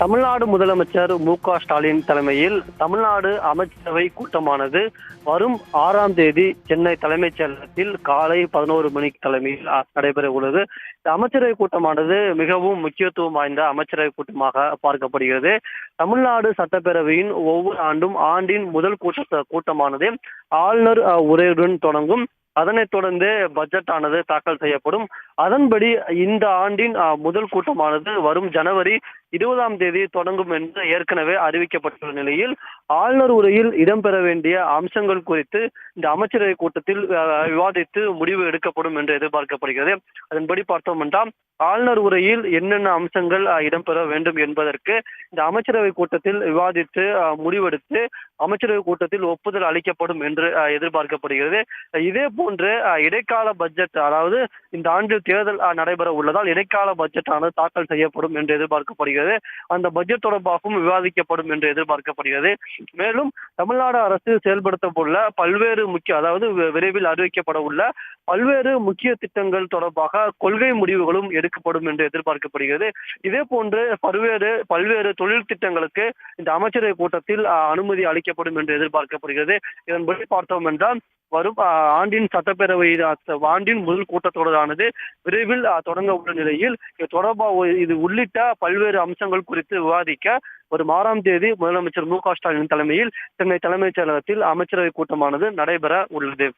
தமிழ்நாடு முதலமைச்சர் மு.க. ஸ்டாலின் தலைமையில் தமிழ்நாடு அமைச்சரவை கூட்டமானது வரும் 6ஆம் தேதி சென்னை தலைமைச் செயலகத்தில் காலை 11 மணிக்கு தலைமையில் நடைபெற உள்ளது. இந்த அமைச்சரவை கூட்டமானது மிகவும் முக்கியத்துவம் வாய்ந்த அமைச்சரவை கூட்டமாக பார்க்கப்படுகிறது. தமிழ்நாடு சட்டப்பேரவையின் ஒவ்வொரு ஆண்டும் ஆண்டின் முதல் கூட்டமானது ஆளுநர் உரையுடன் தொடங்கும். அதனைத் தொடர்ந்து பட்ஜெட் ஆனது தாக்கல் செய்யப்படும். அதன்படி இந்த ஆண்டின் முதல் கூட்டமானது வரும் ஜனவரி 20ஆம் தேதி தொடங்கும் என்று ஏற்கனவே அறிவிக்கப்பட்டுள்ள நிலையில் ஆளுநர் உரையில் இடம்பெற வேண்டிய அம்சங்கள் குறித்து இந்த அமைச்சரவை கூட்டத்தில் விவாதித்து முடிவு எடுக்கப்படும் என்று எதிர்பார்க்கப்படுகிறது. அதன்படி பார்த்தோம் என்றால் ஆளுநர் உரையில் என்னென்ன அம்சங்கள் இடம்பெற வேண்டும் என்பதற்கு இந்த அமைச்சரவை கூட்டத்தில் விவாதித்து முடிவெடுத்து அமைச்சரவை கூட்டத்தில் ஒப்புதல் அளிக்கப்படும் என்று எதிர்பார்க்கப்படுகிறது. இதே போன்று இடைக்கால பட்ஜெட், அதாவது இந்த ஆண்டு தேர்தல் நடைபெற உள்ளதால் இடைக்கால பட்ஜெட் ஆனது தாக்கல் செய்யப்படும் என்று எதிர்பார்க்கப்படுகிறது. அந்த பட்ஜெட் தொடர்பாகவும் விவாதிக்கப்படும் என்று எதிர்பார்க்கப்படுகிறது. மேலும் தமிழ்நாடு அரசு செயல்படுத்த உள்ள பல்வேறு அதாவது விரைவில் அறிவிக்கப்பட உள்ள பல்வேறு முக்கிய திட்டங்கள் தொடர்பாக கொள்கை முடிவுகளும் எடுக்கப்படும் என்று எதிர்பார்க்கப்படுகிறது. இதே போன்று பல்வேறு தொழில் திட்டங்களுக்கு இந்த அமைச்சரவை கூட்டத்தில் அனுமதி அளிக்கப்படும் என்று எதிர்பார்க்கப்படுகிறது. இதன்படி பார்த்தோம் என்றால் வரும் ஆண்டின் சட்டப்பேரவை ஆண்டின் முதல் கூட்டத்தொடரானது விரைவில் தொடங்க உள்ள நிலையில் இது உள்ளிட்ட பல்வேறு அம்சங்கள் குறித்து விவாதிக்க வரும் 6ஆம் தேதி முதலமைச்சர் மு.க. ஸ்டாலின் தலைமையில் சென்னை தலைமைச் செயலகத்தில் அமைச்சரவை கூட்டமானது நடைபெற உள்ளது.